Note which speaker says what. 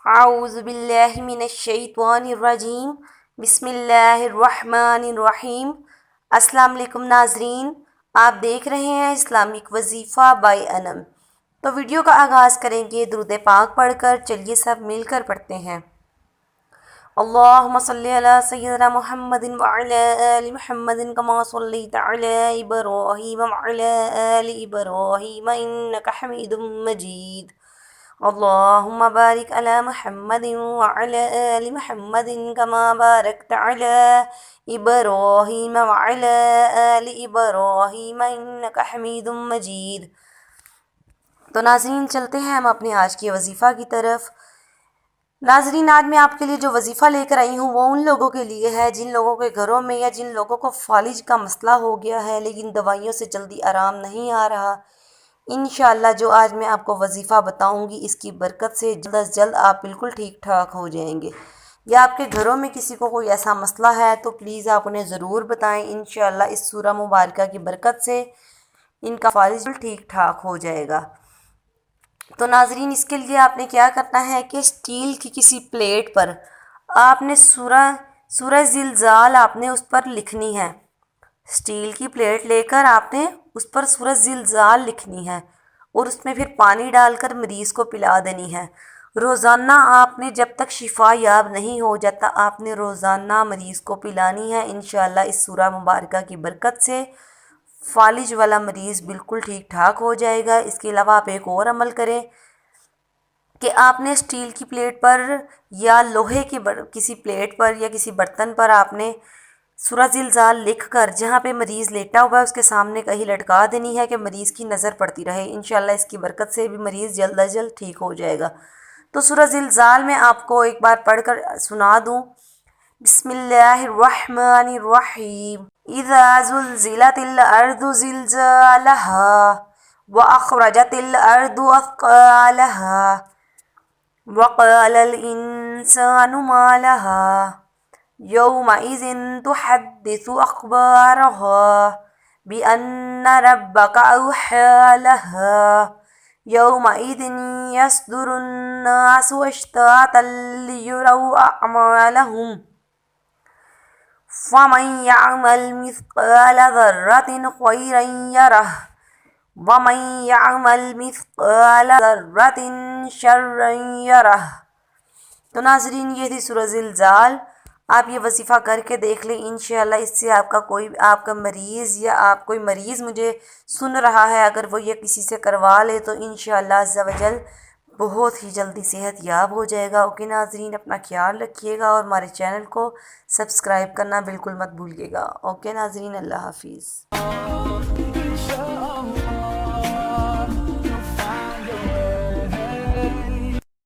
Speaker 1: اعوذ باللہ من الشیطان الرجیم بسم اللہ الرحمن الرحیم۔ السلام علیکم ناظرین، آپ دیکھ رہے ہیں اسلامک وظیفہ بائی انم۔ تو ویڈیو کا آغاز کریں گے درود پاک پڑھ کر۔ چلیے سب مل کر پڑھتے ہیں۔ اللہم صلی علی سیدنا محمد وعلی آل محمد کما صلیت علی ابراہیم وعلی آل ابراہیم انک حمید مجید۔ اللہم بارک علی محمد وعلی آل محمد کما بارکت علی ابراہیم وعلی آل ابراہیم انک حمید مجید۔ تو ناظرین چلتے ہیں ہم اپنے آج کے وظیفہ کی طرف۔ ناظرین آج میں آپ کے لیے جو وظیفہ لے کر آئی ہوں وہ ان لوگوں کے لیے ہے جن لوگوں کے گھروں میں یا جن لوگوں کو فالج کا مسئلہ ہو گیا ہے لیکن دوائیوں سے جلدی آرام نہیں آ رہا۔ انشاءاللہ جو آج میں آپ کو وظیفہ بتاؤں گی اس کی برکت سے جلد از جلد آپ بالکل ٹھیک ٹھاک ہو جائیں گے۔ یا آپ کے گھروں میں کسی کو کوئی ایسا مسئلہ ہے تو پلیز آپ انہیں ضرور بتائیں۔ انشاءاللہ اس سورہ مبارکہ کی برکت سے ان کا فالج ٹھیک ٹھاک ہو جائے گا۔ تو ناظرین اس کے لیے آپ نے کیا کرنا ہے کہ اسٹیل کی کسی پلیٹ پر آپ نے سورہ زلزال آپ نے اس پر لکھنی ہے۔ اسٹیل کی پلیٹ لے کر آپ نے اس پر سورہ زلزال لکھنی ہے اور اس میں پھر پانی ڈال کر مریض کو پلا دینی ہے۔ روزانہ آپ نے جب تک شفا یاب نہیں ہو جاتا آپ نے روزانہ مریض کو پلانی ہے۔ انشاءاللہ اس سورہ مبارکہ کی برکت سے فالج والا مریض بالکل ٹھیک ٹھاک ہو جائے گا۔ اس کے علاوہ آپ ایک اور عمل کریں کہ آپ نے اسٹیل کی پلیٹ پر یا لوہے کی کسی پلیٹ پر یا کسی برتن پر آپ نے سورہ زلزال لکھ کر جہاں پہ مریض لیٹا ہوا ہے اس کے سامنے کہیں لٹکا دینی ہے کہ مریض کی نظر پڑتی رہے۔ انشاءاللہ اس کی برکت سے بھی مریض جلد از جلد ٹھیک ہو جائے گا۔ تو سورہ زلزال میں آپ کو ایک بار پڑھ کر سنا دوں۔ بسم اللہ الرحمن الرحیم۔ اذا زلزلت الارض زلزالها واخرجت الارض اثقالها وقال الانسان ما لها يومئذ تحدث أخبارها بأن ربك أوحى لها يومئذ يصدر الناس أشتاتا ليروا أعمالهم فمن يعمل مثقال ذرة خيرا يره ومن يعمل مثقال ذرة شرا يره۔ تو ناظرین یہ تھی سورہ زلزال۔ آپ یہ وظیفہ کر کے دیکھ لیں، انشاءاللہ اس سے آپ کا مریض یا آپ کوئی مریض مجھے سن رہا ہے اگر وہ یہ کسی سے کروا لے تو انشاءاللہ عز و جل بہت ہی جلدی صحت یاب ہو جائے گا۔ اوکے ناظرین اپنا خیال رکھیے گا اور ہمارے چینل کو سبسکرائب کرنا بالکل مت بھولیے گا۔ اوکے ناظرین اللہ حافظ۔